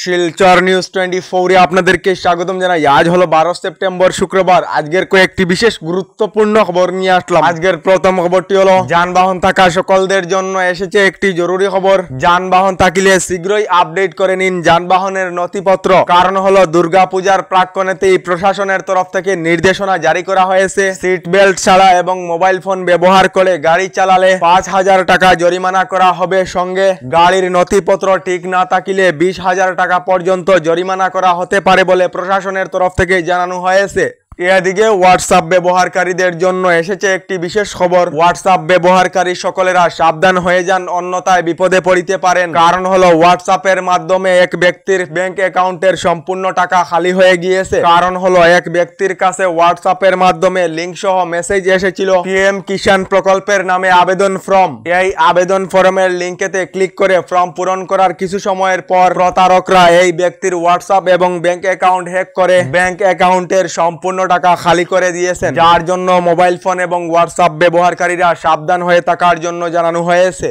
Silchar news 24 আপনাদেরকে স্বাগতম জানাই। আজ হলো 12 সেপ্টেম্বর শুক্রবার। আজকের কয়েকটি বিশেষ গুরুত্বপূর্ণ খবর নিয়ে আসলাম। আজকের প্রথম খবরটি হলো যানবাহন থাকা সকলদের জন্য এসেছে একটি জরুরি খবর। যানবাহন থাকিলে শীঘ্রই আপডেট করে নিন যানবাহনের নথিপত্র। কারণ হলো দুর্গাপূজার প্রাক্কালেতেই প্রশাসনের তরফ থেকে নির্দেশনা জারি করা হয়েছে। সিট বেল্ট ছাড়া এবং মোবাইল ফোন ব্যবহার করে গাড়ি চালালে 5,000 টাকা জরিমানা করা হবে। সঙ্গে গাড়ির নথিপত্র ঠিক না থাকিলে 20,000 টাকা পর্যন্ত জরিমানা করা হতে পারে বলে প্রশাসনের তরফ থেকে জানানো হয়েছে। এদিকে হোয়াটসঅ্যাপ ব্যবহারকারীদের জন্য এসেছে একটি বিশেষ খবর। হোয়াটসঅ্যাপ ব্যবহারকারী সকলেরা সাবধান হয়ে যান, অন্যথায় বিপদে পড়তে পারেন। কারণ হলো হোয়াটসঅ্যাপের মাধ্যমে এক ব্যক্তির ব্যাংক অ্যাকাউন্টের সম্পূর্ণ টাকা খালি হয়ে গিয়েছে। কারণ হলো এক ব্যক্তির কাছে হোয়াটসঅ্যাপের মাধ্যমে লিংক সহ মেসেজ এসেছিল পিএম কিষাণ প্রকল্পের নামে আবেদন ফর্ম। এই আবেদন ফর্মের লিংকেতে ক্লিক করে ফর্ম পূরণ করার কিছু সময়ের পর প্রতারকরা এই ব্যক্তির হোয়াটসঅ্যাপ এবং ব্যাংক অ্যাকাউন্ট হ্যাক করে ব্যাংক অ্যাকাউন্টের সম্পূর্ণ টাকা খালি করে দিয়েছেন। যার জন্য মোবাইল ফোন এবং হোয়াটসঅ্যাপ ব্যবহারকারীরা সাবধান হয়ে থাকার জন্য জানানো হয়েছে।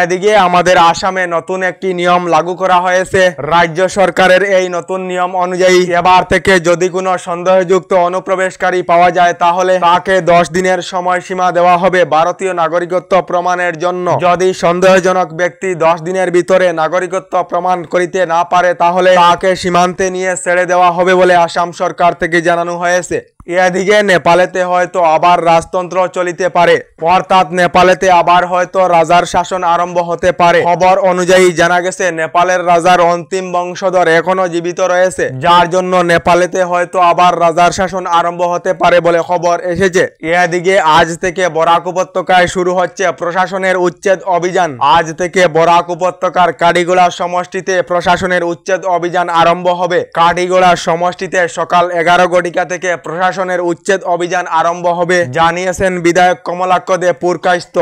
এদিকে আমাদের আসামে নতুন একটি নিয়ম লাগু করা হয়েছে। রাজ্য সরকারের এই নতুন নিয়ম অনুযায়ী এবার থেকে যদি কোনো সন্দেহযুক্ত অনুপ্রবেশকারী পাওয়া যায় তাহলে তাকে 10 দিনের সময়সীমা দেওয়া হবে ভারতীয় নাগরিকত্ব প্রমাণের জন্য। যদি সন্দেহজনক ব্যক্তি 10 দিনের ভিতরে নাগরিকত্ব প্রমাণ করিতে না পারে তাহলে তাকে সীমান্তে নিয়ে ছেড়ে দেওয়া হবে বলে আসাম সরকার থেকে জানানো হয়েছে। এদিকে নেপালেতে হয়তো আবার রাজতন্ত্র চলিতে পারে, অর্থাৎ নেপালেতে আবার হয়তো রাজার শাসন আরম্ভ হতে পারে। খবর অনুযায়ী জানা গেছে নেপালের রাজার অন্তিম বংশধর এখনো জীবিত রয়েছে, যার জন্য নেপালেতে হয়তো আবার রাজার শাসন আরম্ভ হতে পারে বলে খবর এসেছে। এদিকে আজ থেকে বরাক উপত্যকায় শুরু হচ্ছে প্রশাসনের উচ্ছেদ অভিযান। আজ থেকে বরাক উপত্যকার কাটিগড়া সমষ্টিতে প্রশাসনের উচ্ছেদ অভিযান আরম্ভ হবে। কাটিগড়া সমষ্টিতে সকাল 11 ঘটিকা থেকে প্রশাসনের উচ্ছেদ অভিযান আরম্ভ হবে, জানিয়েছেন বিধায়ক কমলাক্ষ দে পুরকাইস্ত।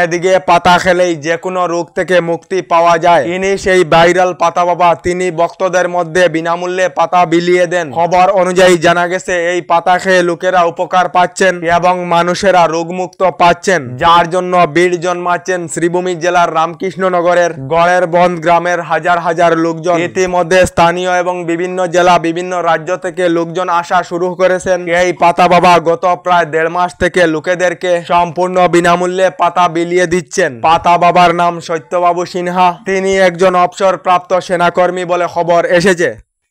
এদিকে পাতা খেলেই যে কোনো রোগ থেকে মুক্তি পাওয়া যায়, ইনি সেই ভাইরাল পাতা বাবা। তিনি ভক্তদের মধ্যে বিনামূল্যে পাতা বিলিয়ে দেন। খবর অনুযায়ী জানা গেছে এই পাতা খেয়ে লোকেরা উপকার পাচ্ছেন এবং মানুষেরা রোগমুক্ত পাচ্ছেন, যার জন্য ভিড় জন্মাচ্ছেন শ্রীভূমি জেলার রামকৃষ্ণনগরের গড়ের বন্ধ গ্রামের হাজার হাজার লোকজন। ইতিমধ্যে স্থানীয় এবং বিভিন্ন জেলা বিভিন্ন রাজ্য থেকে লোকজন আসা শুরু করেছেন। এই পাতা বাবা গত প্রায় 1.5 মাস থেকে লোকেদেরকে সম্পূর্ণ বিনামূল্যে পাতা বিলিয়ে দিচ্ছেন। পাতা বাবার নাম সত্যবাবু সিনহা। তিনি একজন অবসরপ্রাপ্ত সেনাকর্মী বলে খবর এসেছে।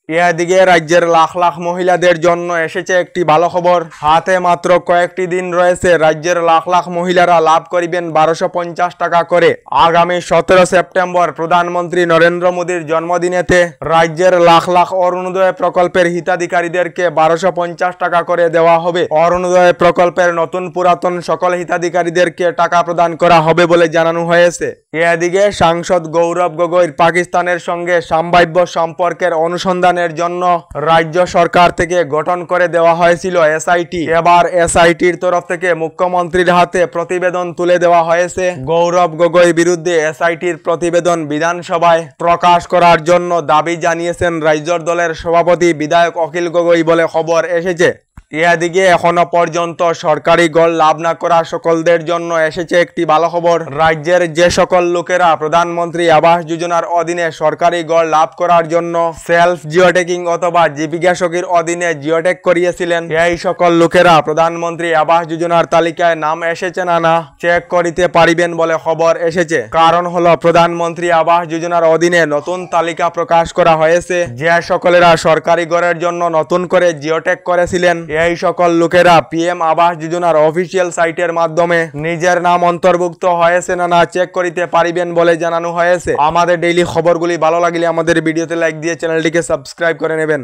এদিকে রাজ্যের লাখ লাখ মহিলাদের জন্য এসেছে একটি ভালো খবর। হাতে মাত্র কয়েকটি দিন রয়েছে। রাজ্যের লাখ লাখ মহিলারা লাভ করিবেন 1250 টাকা করে। আগামী 17 সেপ্টেম্বর প্রধানমন্ত্রী নরেন্দ্র মোদীর জন্মদিনেতে রাজ্যের লাখ লাখ অরুণোদয় প্রকল্পের হিতাধিকারীদেরকে 1250 টাকা করে দেওয়া হবে। অরুণোদয় প্রকল্পের নতুন পুরাতন সকল হিতাধিকারীদেরকে টাকা প্রদান করা হবে বলে জানানো হয়েছে। এদিকে সাংসদ গৌরব গগৈর পাকিস্তানের সঙ্গে সম্ভাব্য সম্পর্কের অনুসন্ধান জন্য রাজ্য সরকার থেকে গঠন করে দেওয়া হয়েছিল এসআইটি। এবার এসআইটির তরফ থেকে মুখ্যমন্ত্রীর হাতে প্রতিবেদন তুলে দেওয়া হয়েছে। গৌরব গগৈ বিরুদ্ধে এসআইটির প্রতিবেদন বিধানসভায় প্রকাশ করার জন্য দাবি জানিয়েছেন রাজ্য দলের সভাপতি বিধায়ক অখিল গগৈ বলে খবর এসেছে। এদিকে এখনো পর্যন্ত সরকারি গড় লাভ না করা সকলদের জন্য এসেছে একটি ভালো খবর। রাজ্যের যে সকল লোকেরা প্রধানমন্ত্রী আবাস যোজনার অধীনে সরকারি গড় লাভ করার জন্য সেলফ জিওটেকিং অথবা জীবিকা সখীর অধীনে জিওটেক করিয়েছিলেন, এই সকল লোকেরা প্রধানমন্ত্রী আবাস যোজনার তালিকায় নাম এসেছে না চেক করিতে পারিবেন বলে খবর এসেছে। কারণ হলো প্রধানমন্ত্রী আবাস যোজনার অধীনে নতুন তালিকা প্রকাশ করা হয়েছে। যে সকলেরা সরকারি গড়ের জন্য নতুন করে জিওটেক করেছিলেন এই সকল লোকেরা পিএম আবাস যোজনার অফিসিয়াল সাইটের মাধ্যমে নিজের নাম অন্তর্ভুক্ত হয়েছে না চেক করিতে পারিবেন বলে জানানো হয়েছে। আমাদের ডেইলি খবরগুলি ভালো লাগলে আমাদের ভিডিওতে লাইক দিয়ে চ্যানেলটিকে সাবস্ক্রাইব করে নেবেন।